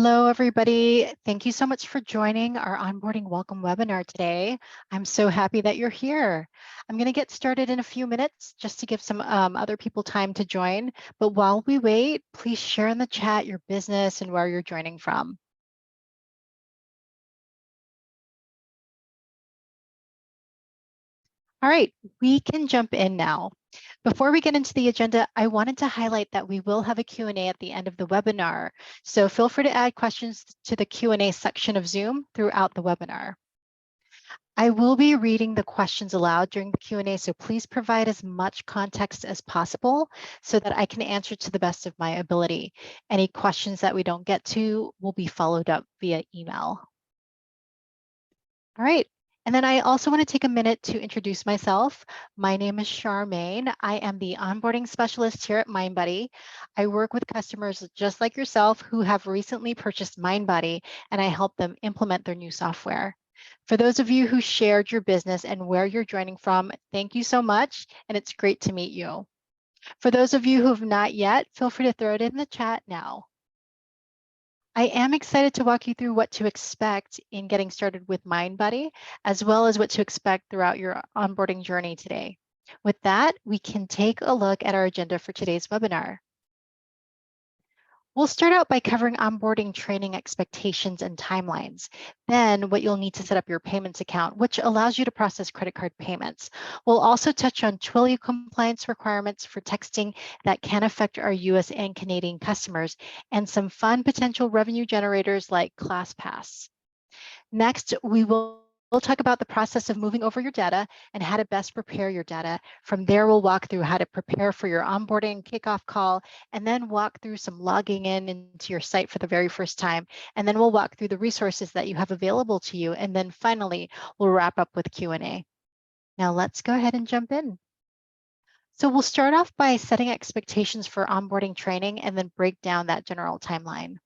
Hello, everybody. Thank you so much for joining our onboarding welcome webinar today. I'm so happy that you're here. I'm going to get started in a few minutes just to give some other people time to join. But while we wait, please share in the chat your business and where you're joining from. All right, we can jump in now. Before we get into the agenda, I wanted to highlight that we will have a Q&A at the end of the webinar. So feel free to add questions to the Q&A section of Zoom throughout the webinar. I will be reading the questions aloud during the Q&A, so please provide as much context as possible so that I can answer to the best of my ability. Any questions that we don't get to will be followed up via email. All right. And then I also want to take a minute to introduce myself. My name is Charmaine. I am the onboarding specialist here at Mindbody. I work with customers just like yourself who have recently purchased Mindbody, and I help them implement their new software. For those of you who shared your business and where you're joining from, thank you so much, and it's great to meet you. For those of you who have not yet, feel free to throw it in the chat now. I am excited to walk you through what to expect in getting started with Mindbody, as well as what to expect throughout your onboarding journey today. With that, we can take a look at our agenda for today's webinar. We'll start out by covering onboarding training expectations and timelines. Then what you'll need to set up your payments account, which allows you to process credit card payments. We'll also touch on Twilio compliance requirements for texting that can affect our US and Canadian customers, and some fun potential revenue generators like ClassPass. Next, we'll talk about the process of moving over your data and how to best prepare your data. From there, we'll walk through how to prepare for your onboarding kickoff call, and then walk through some logging in into your site for the very first time. And then we'll walk through the resources that you have available to you. And then finally, we'll wrap up with Q&A. Now let's go ahead and jump in. So we'll start off by setting expectations for onboarding training and then break down that general timeline.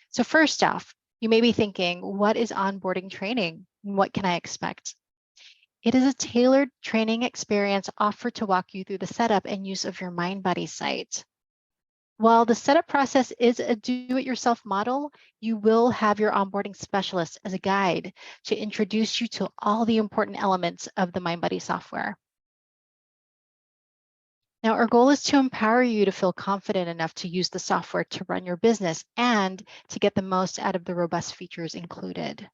So first off, you may be thinking, what is onboarding training? What can I expect? It is a tailored training experience offered to walk you through the setup and use of your Mindbody site. While the setup process is a do-it-yourself model, you will have your onboarding specialist as a guide to introduce you to all the important elements of the Mindbody software. Now, our goal is to empower you to feel confident enough to use the software to run your business and to get the most out of the robust features included.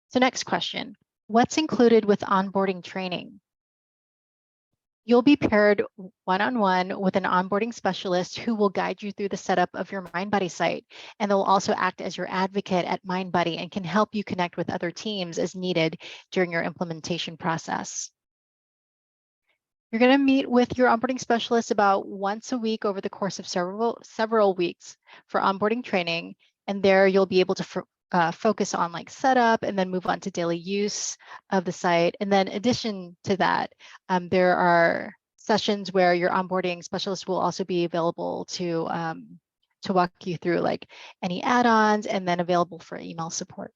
So next question, what's included with onboarding training? You'll be paired one-on-one with an onboarding specialist who will guide you through the setup of your Mindbody site, and they'll also act as your advocate at Mindbody and can help you connect with other teams as needed during your implementation process. You're going to meet with your onboarding specialist about once a week over the course of several weeks for onboarding training. And there you'll be able to focus on like setup and then move on to daily use of the site. And then in addition to that, there are sessions where your onboarding specialist will also be available to walk you through like any add-ons, and then available for email support.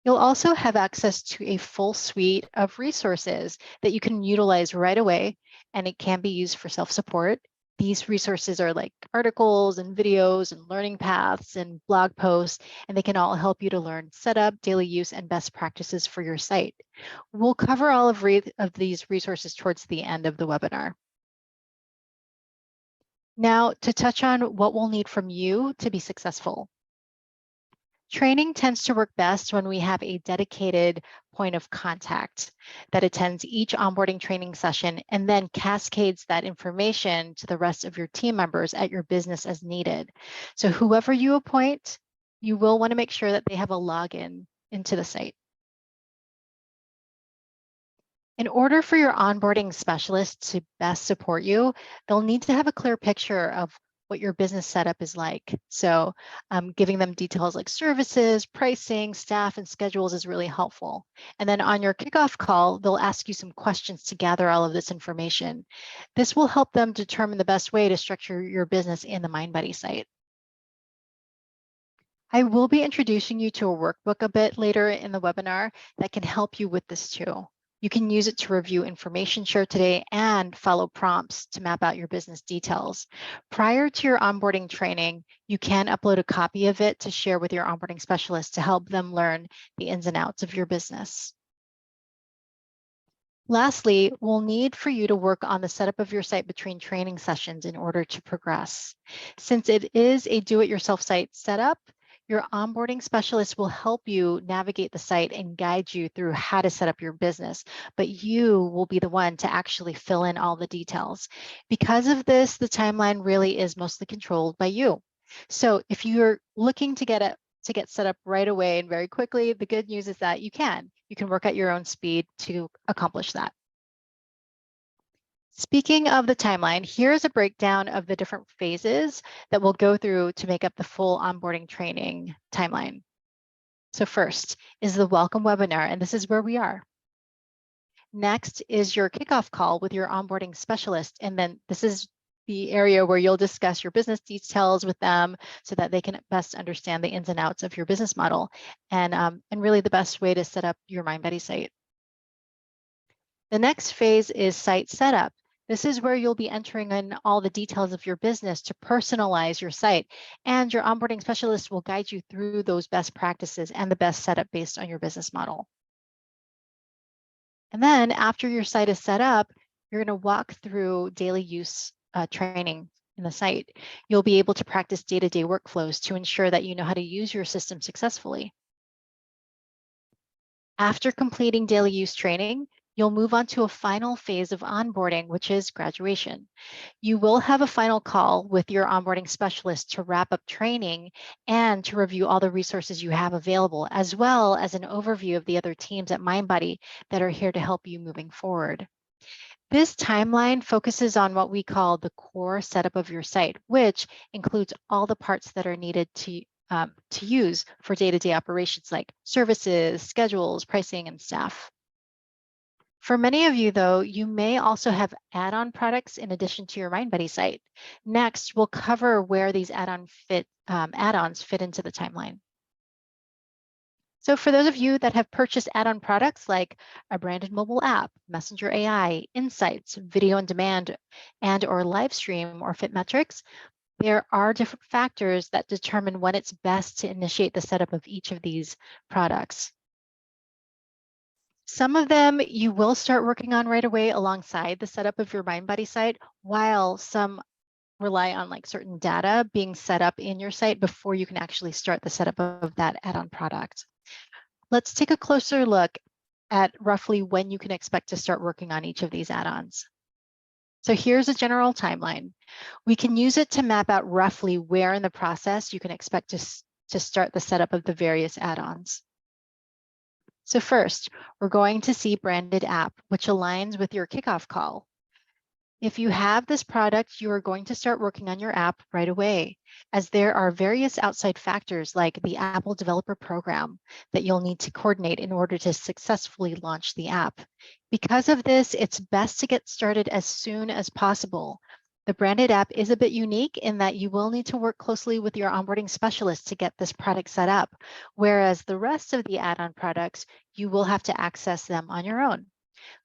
You'll also have access to a full suite of resources that you can utilize right away, and it can be used for self-support. These resources are like articles and videos and learning paths and blog posts, and they can all help you to learn setup, daily use, and best practices for your site. We'll cover all of these resources towards the end of the webinar. Now, to touch on what we'll need from you to be successful. Training tends to work best when we have a dedicated point of contact that attends each onboarding training session and then cascades that information to the rest of your team members at your business as needed. So whoever you appoint, you will want to make sure that they have a login into the site. In order for your onboarding specialist to best support you, they'll need to have a clear picture of what your business setup is like. So giving them details like services, pricing, staff, and schedules is really helpful. And then on your kickoff call, they'll ask you some questions to gather all of this information. This will help them determine the best way to structure your business in the Mindbody site. I will be introducing you to a workbook a bit later in the webinar that can help you with this too. You can use it to review information shared today and follow prompts to map out your business details. Prior to your onboarding training, you can upload a copy of it to share with your onboarding specialist to help them learn the ins and outs of your business. Lastly, we'll need for you to work on the setup of your site between training sessions in order to progress. Since it is a do-it-yourself site setup, your onboarding specialist will help you navigate the site and guide you through how to set up your business, but you will be the one to actually fill in all the details. Because of this, the timeline really is mostly controlled by you. So if you're looking to get set up right away and very quickly, the good news is that you can work at your own speed to accomplish that. Speaking of the timeline, here's a breakdown of the different phases that we'll go through to make up the full onboarding training timeline. So first is the welcome webinar, and this is where we are. Next is your kickoff call with your onboarding specialist, and then this is the area where you'll discuss your business details with them so that they can best understand the ins and outs of your business model and really the best way to set up your Mindbody site. The next phase is site setup. This is where you'll be entering in all the details of your business to personalize your site, and your onboarding specialist will guide you through those best practices and the best setup based on your business model. And then after your site is set up, you're going to walk through daily use training in the site. You'll be able to practice day-to-day workflows to ensure that you know how to use your system successfully. After completing daily use training, you'll move on to a final phase of onboarding, which is graduation. You will have a final call with your onboarding specialist to wrap up training and to review all the resources you have available, as well as an overview of the other teams at Mindbody that are here to help you moving forward. This timeline focuses on what we call the core setup of your site, which includes all the parts that are needed to use for day-to-day operations like services, schedules, pricing, and staff. For many of you, though, you may also have add-on products in addition to your Mindbody site. Next, we'll cover where these add-ons fit into the timeline. So for those of you that have purchased add-on products like a branded mobile app, Messenger AI, Insights, video on demand, and/or live stream or fit metrics, there are different factors that determine when it's best to initiate the setup of each of these products. Some of them you will start working on right away alongside the setup of your Mindbody site, while some rely on like certain data being set up in your site before you can actually start the setup of that add-on product. Let's take a closer look at roughly when you can expect to start working on each of these add-ons. So here's a general timeline. We can use it to map out roughly where in the process you can expect to start the setup of the various add-ons. So first, we're going to see branded app, which aligns with your kickoff call. If you have this product, you are going to start working on your app right away, as there are various outside factors like the Apple Developer Program that you'll need to coordinate in order to successfully launch the app. Because of this, it's best to get started as soon as possible. The branded app is a bit unique in that you will need to work closely with your onboarding specialist to get this product set up, whereas the rest of the add-on products, you will have to access them on your own.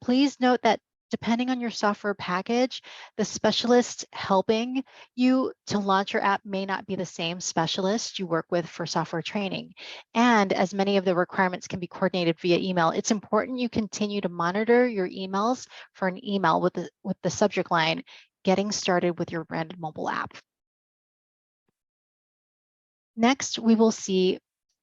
Please note that depending on your software package, the specialist helping you to launch your app may not be the same specialist you work with for software training. And as many of the requirements can be coordinated via email, it's important you continue to monitor your emails for an email with the subject line, "Getting started with your branded mobile app." Next, we will see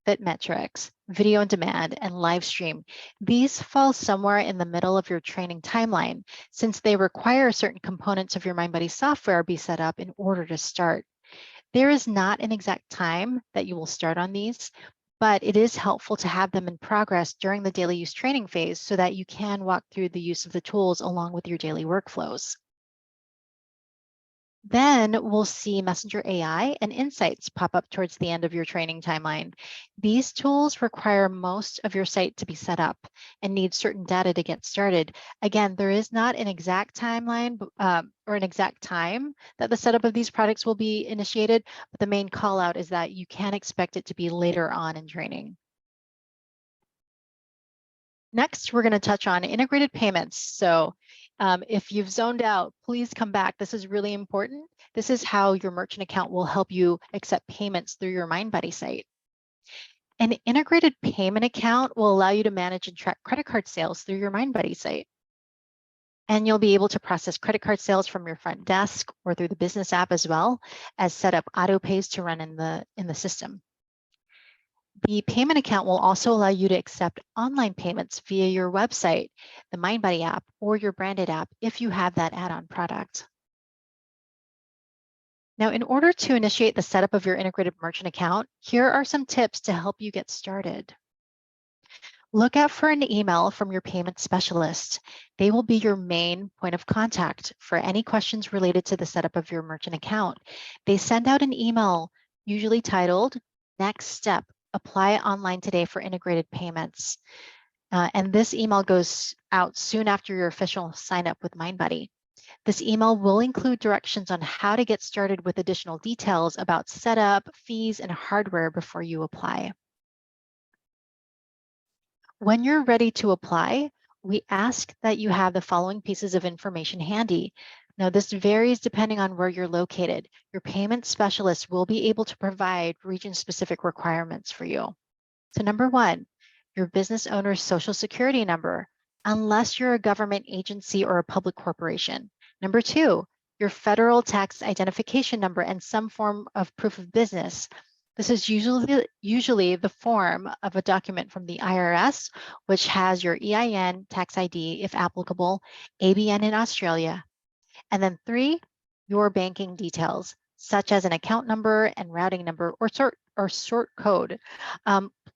fit metrics, video on demand, and live stream. These fall somewhere in the middle of your training timeline, since they require certain components of your Mindbody software be set up in order to start. There is not an exact time that you will start on these, but it is helpful to have them in progress during the daily use training phase so that you can walk through the use of the tools along with your daily workflows. Then we'll see Messenger AI and Insights pop up towards the end of your training timeline. These tools require most of your site to be set up and need certain data to get started. Again, there is not an exact timeline or an exact time that the setup of these products will be initiated, but the main call out is that you can expect it to be later on in training. Next, we're going to touch on integrated payments. So if you've zoned out, please come back. This is really important. This is how your merchant account will help you accept payments through your Mindbody site. An integrated payment account will allow you to manage and track credit card sales through your Mindbody site. And you'll be able to process credit card sales from your front desk or through the business app, as well as set up auto pays to run in the system. The payment account will also allow you to accept online payments via your website, the Mindbody app, or your branded app if you have that add-on product. Now, in order to initiate the setup of your integrated merchant account, here are some tips to help you get started. Look out for an email from your payment specialist. They will be your main point of contact for any questions related to the setup of your merchant account. They send out an email, usually titled, "Next Step, Apply Online Today for Integrated Payments." And this email goes out soon after your official sign up with Mindbody. This email will include directions on how to get started with additional details about setup, fees, and hardware before you apply. When you're ready to apply, we ask that you have the following pieces of information handy. Now, this varies depending on where you're located. Your payment specialist will be able to provide region-specific requirements for you. So number one, your business owner's social security number, unless you're a government agency or a public corporation. Number two, your federal tax identification number and some form of proof of business. This is usually the form of a document from the IRS, which has your EIN, tax ID, if applicable, ABN in Australia. And then three, your banking details, such as an account number and routing number or sort code.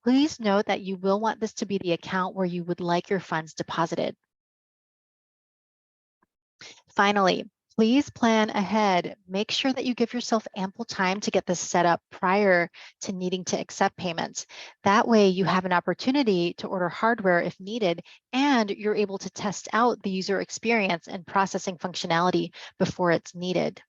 Please note that you will want this to be the account where you would like your funds deposited. Finally, please plan ahead. Make sure that you give yourself ample time to get this set up prior to needing to accept payments. That way you have an opportunity to order hardware if needed, and you're able to test out the user experience and processing functionality before it's needed.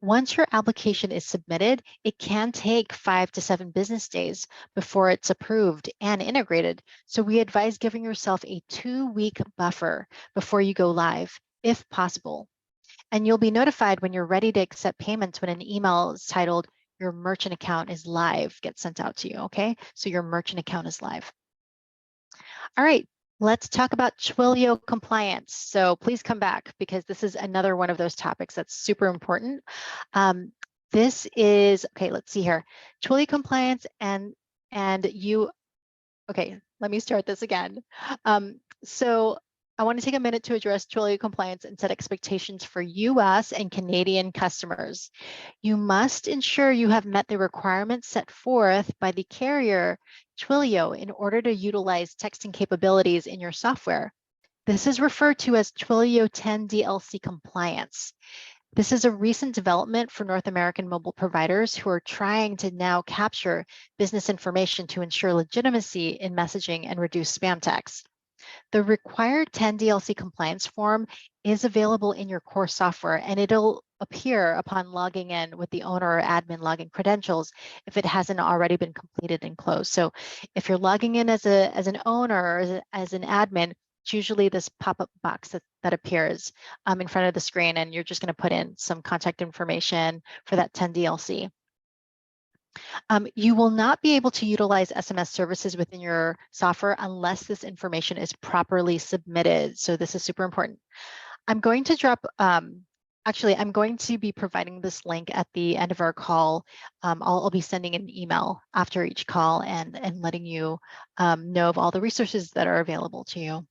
Once your application is submitted, it can take 5 to 7 business days before it's approved and integrated. So we advise giving yourself a 2-week buffer before you go live, if possible. And you'll be notified when you're ready to accept payments when an email is titled, "Your merchant account is live," gets sent out to you, okay? So your merchant account is live. All right, let's talk about Twilio Compliance. So please come back because this is another one of those topics that's super important. This is, okay, let's see here. Twilio Compliance and you, okay, let me start this again. So I want to take a minute to address Twilio Compliance and set expectations for US and Canadian customers. You must ensure you have met the requirements set forth by the carrier Twilio in order to utilize texting capabilities in your software. This is referred to as Twilio 10 DLC compliance. This is a recent development for North American mobile providers who are trying to now capture business information to ensure legitimacy in messaging and reduce spam texts. The required 10 DLC compliance form is available in your core software, and it'll appear upon logging in with the owner or admin login credentials if it hasn't already been completed and closed. So if you're logging in as an owner or as an admin, it's usually this pop-up box that appears in front of the screen, and you're just going to put in some contact information for that 10 DLC. You will not be able to utilize SMS services within your software unless this information is properly submitted. So this is super important. I'm going to drop, actually, I'm going to be providing this link at the end of our call. I'll be sending an email after each call and letting you know of all the resources that are available to you.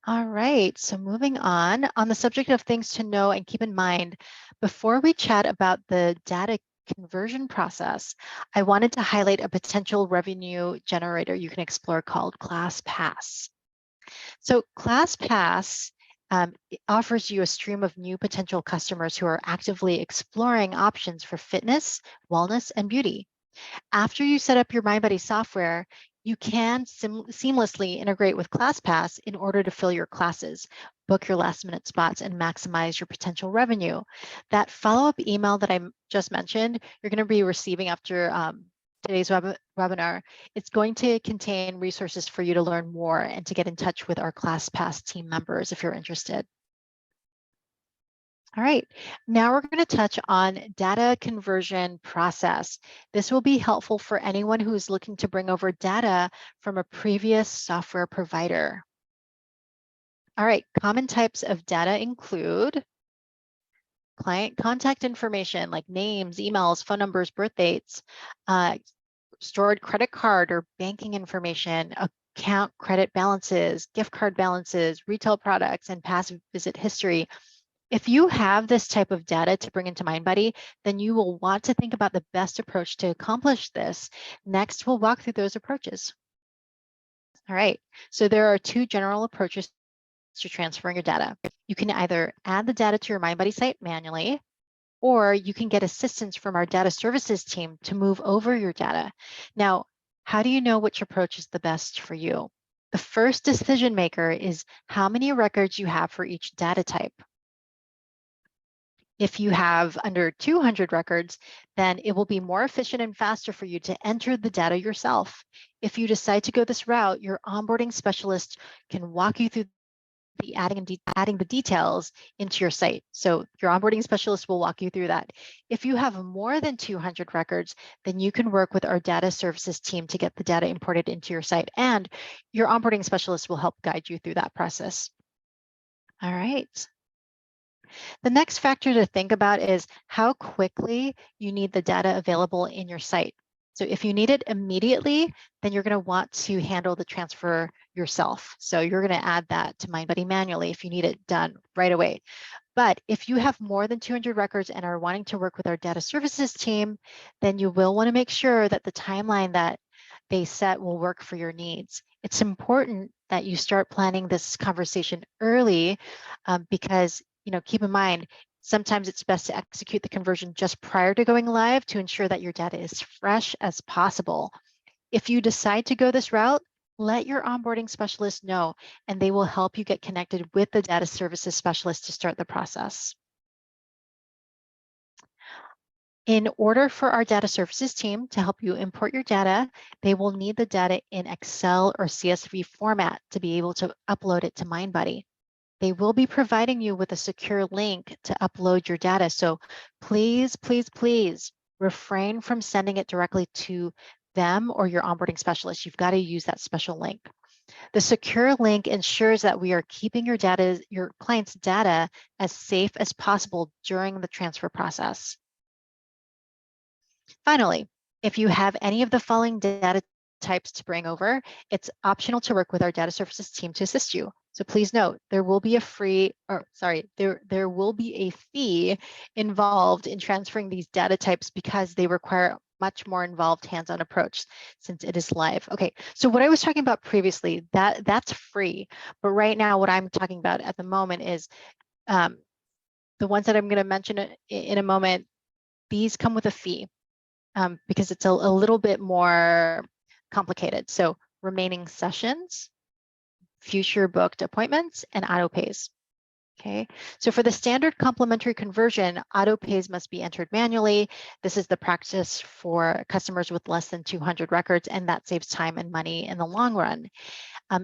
All right, so moving on the subject of things to know and keep in mind, before we chat about the data conversion process, I wanted to highlight a potential revenue generator you can explore called ClassPass. So ClassPass offers you a stream of new potential customers who are actively exploring options for fitness, wellness, and beauty. After you set up your Mindbody software, you can seamlessly integrate with ClassPass in order to fill your classes, book your last-minute spots, and maximize your potential revenue. That follow-up email that I just mentioned, you're going to be receiving after today's webinar, it's going to contain resources for you to learn more and to get in touch with our ClassPass team members if you're interested. All right, now we're going to touch on data conversion process. This will be helpful for anyone who's looking to bring over data from a previous software provider. All right, common types of data include client contact information like names, emails, phone numbers, birth dates, stored credit card or banking information, account credit balances, gift card balances, retail products, and past visit history. If you have this type of data to bring into Mindbody, then you will want to think about the best approach to accomplish this. Next, we'll walk through those approaches. All right, so there are two general approaches to transferring your data. You can either add the data to your Mindbody site manually, or you can get assistance from our data services team to move over your data. Now, how do you know which approach is the best for you? The first decision maker is how many records you have for each data type. If you have under 200 records, then it will be more efficient and faster for you to enter the data yourself. If you decide to go this route, your onboarding specialist can walk you through the adding the details into your site. So your onboarding specialist will walk you through that. If you have more than 200 records, then you can work with our data services team to get the data imported into your site, and your onboarding specialist will help guide you through that process. All right. The next factor to think about is how quickly you need the data available in your site. So if you need it immediately, then you're going to want to handle the transfer yourself. So you're going to add that to Mindbody manually if you need it done right away. But if you have more than 200 records and are wanting to work with our data services team, then you will want to make sure that the timeline that they set will work for your needs. It's important that you start planning this conversation early because, keep in mind, sometimes it's best to execute the conversion just prior to going live to ensure that your data is fresh as possible. If you decide to go this route, let your onboarding specialist know, and they will help you get connected with the data services specialist to start the process. In order for our data services team to help you import your data, they will need the data in Excel or CSV format to be able to upload it to Mindbody. They will be providing you with a secure link to upload your data. So please, please, please refrain from sending it directly to them or your onboarding specialist. You've got to use that special link. The secure link ensures that we are keeping your client's data as safe as possible during the transfer process. Finally, if you have any of the following data types to bring over, it's optional to work with our data services team to assist you. So please note, there will be a fee involved in transferring these data types because they require much more involved hands-on approach since it is live. Okay, so what I was talking about previously, that's free. But right now, what I'm talking about at the moment is the ones that I'm going to mention in a moment, these come with a fee. Because it's a little bit more complicated. So remaining sessions, future booked appointments, and auto pays. Okay, so for the standard complimentary conversion, auto pays must be entered manually. This is the practice for customers with less than 200 records, and that saves time and money in the long run.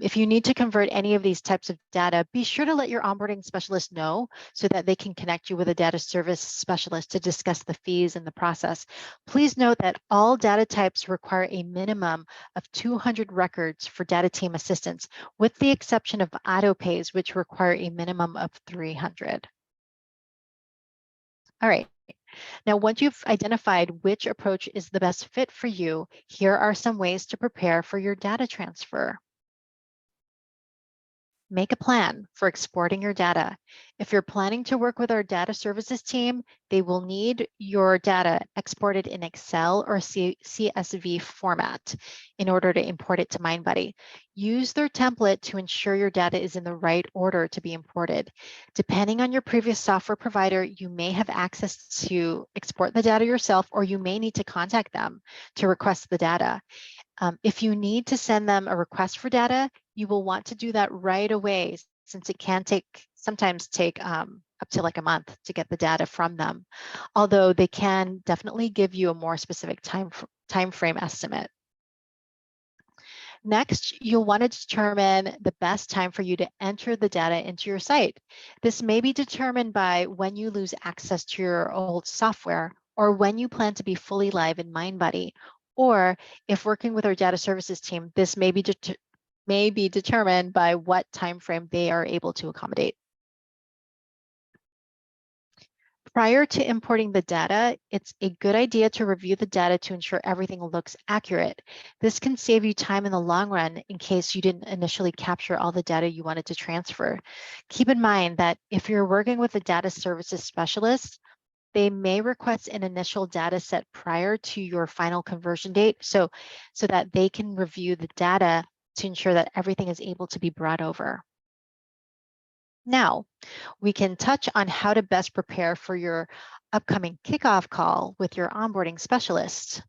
If you need to convert any of these types of data, be sure to let your onboarding specialist know so that they can connect you with a data service specialist to discuss the fees and the process. Please note that all data types require a minimum of 200 records for data team assistance, with the exception of auto pays, which require a minimum of 300. All right. Now, once you've identified which approach is the best fit for you, here are some ways to prepare for your data transfer. Make a plan for exporting your data. If you're planning to work with our data services team, they will need your data exported in Excel or CSV format in order to import it to Mindbody. Use their template to ensure your data is in the right order to be imported. Depending on your previous software provider, you may have access to export the data yourself, or you may need to contact them to request the data. If you need to send them a request for data, you will want to do that right away, since it can sometimes take a up to like a month to get the data from them, although they can definitely give you a more specific time frame estimate. Next, you'll want to determine the best time for you to enter the data into your site. This may be determined by when you lose access to your old software or when you plan to be fully live in Mindbody. Or if working with our data services team, this may be determined by what time frame they are able to accommodate. Prior to importing the data, it's a good idea to review the data to ensure everything looks accurate. This can save you time in the long run in case you didn't initially capture all the data you wanted to transfer. Keep in mind that if you're working with a data services specialist, they may request an initial data set prior to your final conversion date so that they can review the data to ensure that everything is able to be brought over. Now, we can touch on how to best prepare for your upcoming kickoff call with your onboarding specialist.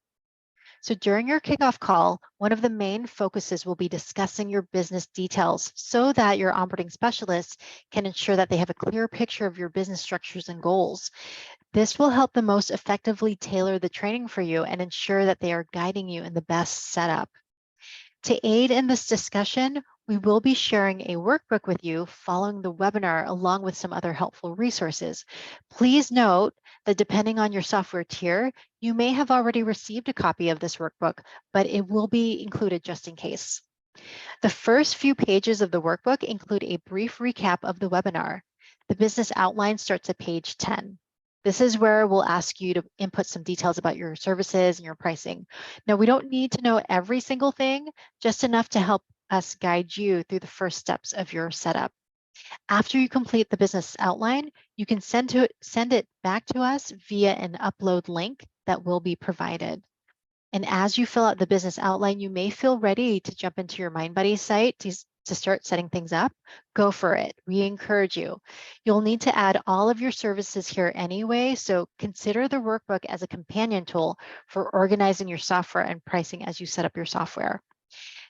So during your kickoff call, one of the main focuses will be discussing your business details so that your onboarding specialist can ensure that they have a clear picture of your business structures and goals. This will help them most effectively tailor the training for you and ensure that they are guiding you in the best setup. To aid in this discussion, we will be sharing a workbook with you following the webinar along with some other helpful resources. Please note that depending on your software tier, you may have already received a copy of this workbook, but it will be included just in case. The first few pages of the workbook include a brief recap of the webinar. The business outline starts at page 10. This is where we'll ask you to input some details about your services and your pricing. Now, we don't need to know every single thing, just enough to help us guide you through the first steps of your setup. After you complete the business outline, you can send it back to us via an upload link that will be provided. And as you fill out the business outline, you may feel ready to jump into your Mindbody site to start setting things up. Go for it. We encourage you. You'll need to add all of your services here anyway, so consider the workbook as a companion tool for organizing your software and pricing as you set up your software.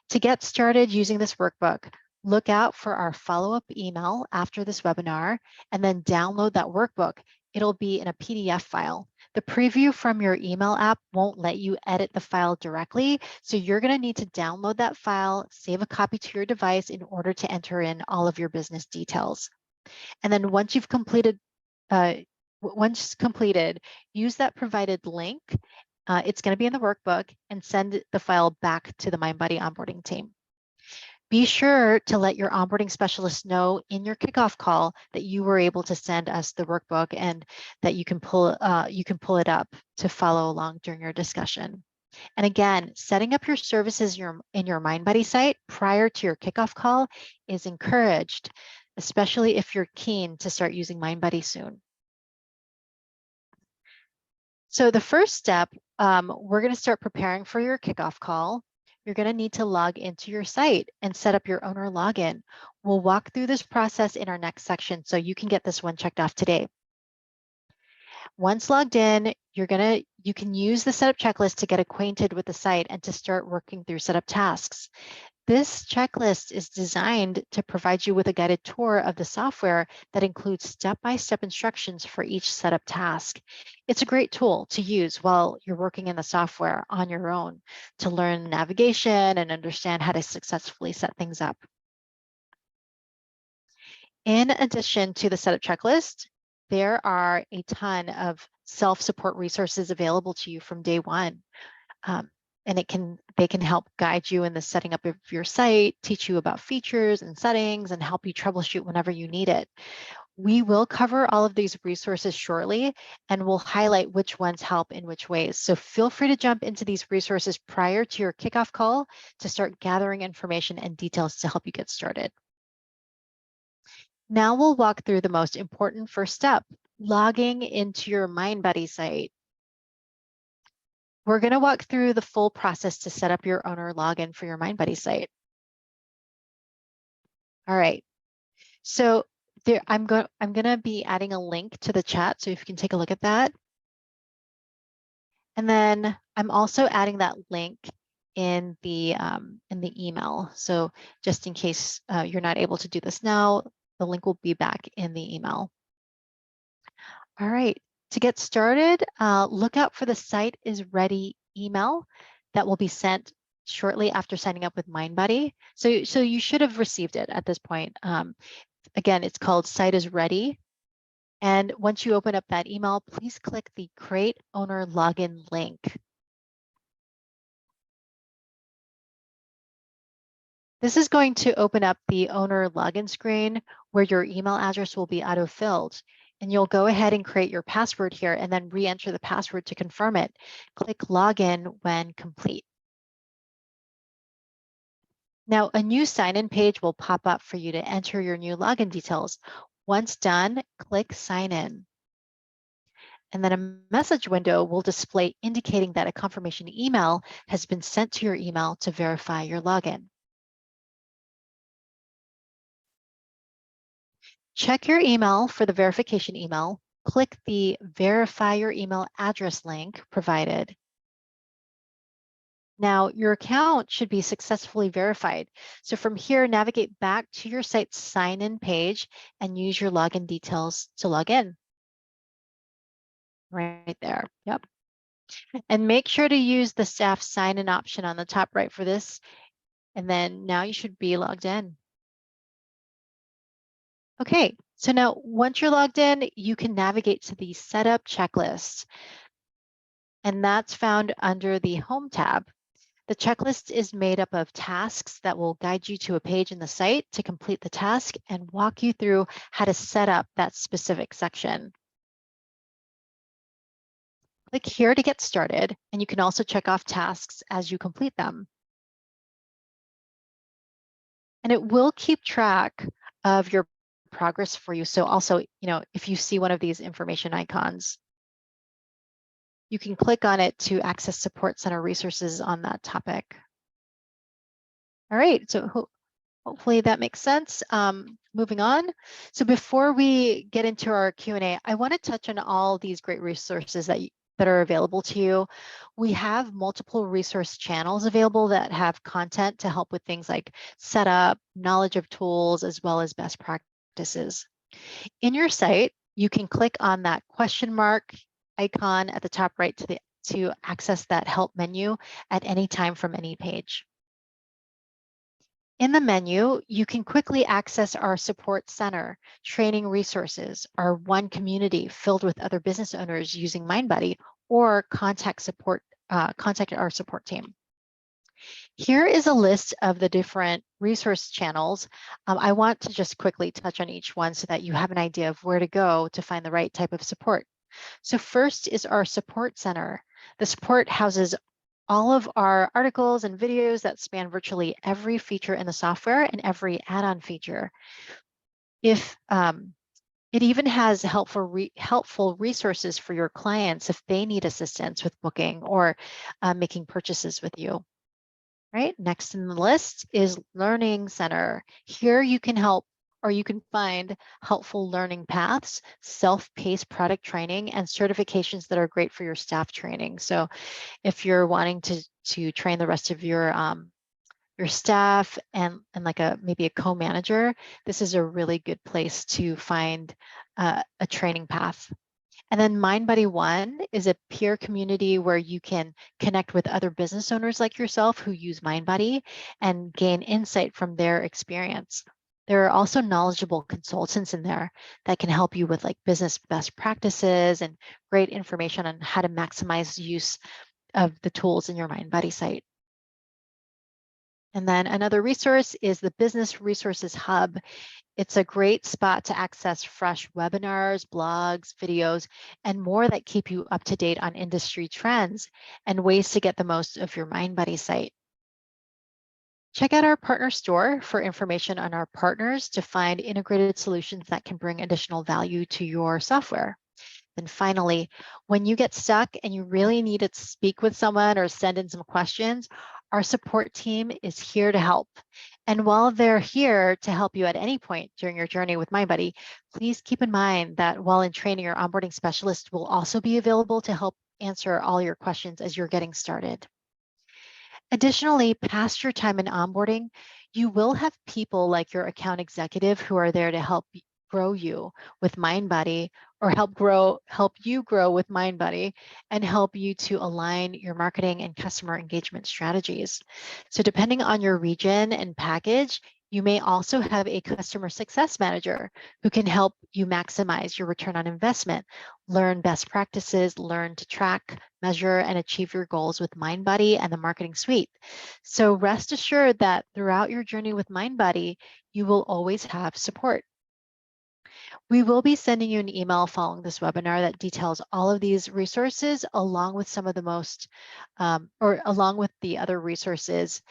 To get started using this workbook, look out for our follow-up email after this webinar and then download that workbook. It'll be in a PDF file. The preview from your email app won't let you edit the file directly, so you're going to need to download that file, save a copy to your device in order to enter in all of your business details. And then once completed, use that provided link. It's going to be in the workbook and send the file back to the Mindbody onboarding team. Be sure to let your onboarding specialist know in your kickoff call that you were able to send us the workbook and that you can pull it up to follow along during your discussion. And again, setting up your services in your Mindbody site prior to your kickoff call is encouraged, especially if you're keen to start using Mindbody soon. So the first step, we're going to start preparing for your kickoff call. You're going to need to log into your site and set up your owner login. We'll walk through this process in our next section, so you can get this one checked off today. Once logged in, you can use the setup checklist to get acquainted with the site and to start working through setup tasks. This checklist is designed to provide you with a guided tour of the software that includes step-by-step instructions for each setup task. It's a great tool to use while you're working in the software on your own to learn navigation and understand how to successfully set things up. In addition to the setup checklist, there are a ton of self-support resources available to you from day one. And they can help guide you in the setting up of your site, teach you about features and settings, and help you troubleshoot whenever you need it. We will cover all of these resources shortly, and we'll highlight which ones help in which ways. So feel free to jump into these resources prior to your kickoff call to start gathering information and details to help you get started. Now we'll walk through the most important first step, logging into your Mindbody site. We're going to walk through the full process to set up your owner login for your Mindbody site. All right. So I'm going to be adding a link to the chat, so if you can take a look at that. And then I'm also adding that link in the email. So just in case you're not able to do this now, the link will be back in the email. All right, to get started, look out for the site is ready email that will be sent shortly after signing up with Mindbody. So you should have received it at this point. Again, it's called Site is Ready. And once you open up that email, please click the Create Owner Login link. This is going to open up the owner login screen where your email address will be auto-filled. And you'll go ahead and create your password here and then re-enter the password to confirm it. Click Login when complete. Now, a new sign-in page will pop up for you to enter your new login details. Once done, click Sign In. And then a message window will display indicating that a confirmation email has been sent to your email to verify your login. Check your email for the verification email. Click the Verify Your Email Address link provided. Now, your account should be successfully verified. So from here, navigate back to your site's sign-in page and use your login details to log in. Right there, yep. And make sure to use the staff sign-in option on the top right for this. And then now you should be logged in. Okay, so now once you're logged in, you can navigate to the setup checklist. And that's found under the Home tab. The checklist is made up of tasks that will guide you to a page in the site to complete the task and walk you through how to set up that specific section. Click here to get started, and you can also check off tasks as you complete them. And it will keep track of your progress for you. So also, if you see one of these information icons, you can click on it to access Support Center resources on that topic. All right, so hopefully that makes sense. Moving on. So before we get into our Q&A, I want to touch on all these great resources that are available to you. We have multiple resource channels available that have content to help with things like setup, knowledge of tools, as well as best practices. In your site, you can click on that question mark icon at the top right to access that help menu at any time from any page. In the menu, you can quickly access our support center, training resources, our one community filled with other business owners using Mindbody, or contact our support team. Here is a list of the different resource channels. I want to just quickly touch on each one so that you have an idea of where to go to find the right type of support. So first is our support center. The support houses all of our articles and videos that span virtually every feature in the software and every add-on feature. If it even has helpful resources for your clients if they need assistance with booking or making purchases with you. Right, next in the list is Learning Center. Here you can find helpful learning paths, self-paced product training, and certifications that are great for your staff training. So if you're wanting to train the rest of your staff and like maybe a co-manager, this is a really good place to find a training path. And then Mindbody One is a peer community where you can connect with other business owners like yourself who use Mindbody and gain insight from their experience. There are also knowledgeable consultants in there that can help you with like business best practices and great information on how to maximize use of the tools in your Mindbody site. And then another resource is the Business Resources Hub. It's a great spot to access fresh webinars, blogs, videos, and more that keep you up to date on industry trends and ways to get the most of your Mindbody site. Check out our partner store for information on our partners to find integrated solutions that can bring additional value to your software. And finally, when you get stuck and you really need to speak with someone or send in some questions, our support team is here to help. And while they're here to help you at any point during your journey with Mindbody, please keep in mind that while in training, your onboarding specialist will also be available to help answer all your questions as you're getting started. Additionally, past your time in onboarding, you will have people like your account executive who are there to help grow you with Mindbody, or help you grow with Mindbody, and help you to align your marketing and customer engagement strategies. So depending on your region and package, you may also have a customer success manager who can help you maximize your return on investment, learn best practices, learn to track, measure, and achieve your goals with Mindbody and the marketing suite. So rest assured that throughout your journey with Mindbody, you will always have support. We will be sending you an email following this webinar that details all of these resources, along with some of the along with the other resources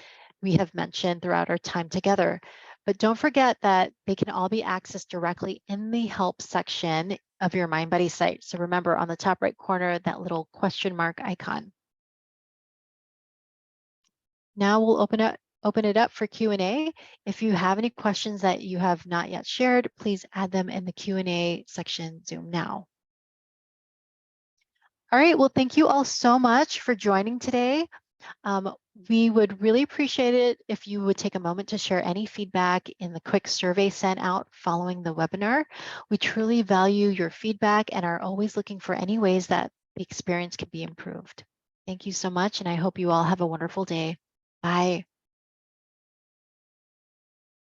we have mentioned throughout our time together. But don't forget that they can all be accessed directly in the help section of your Mindbody site. So remember, on the top right corner, that little question mark icon. Now we'll open it up for Q&A. If you have any questions that you have not yet shared, please add them in the Q&A section Zoom now. All right, well, thank you all so much for joining today. We would really appreciate it if you would take a moment to share any feedback in the quick survey sent out following the webinar. We truly value your feedback and are always looking for any ways that the experience can be improved. Thank you so much, and I hope you all have a wonderful day. Bye.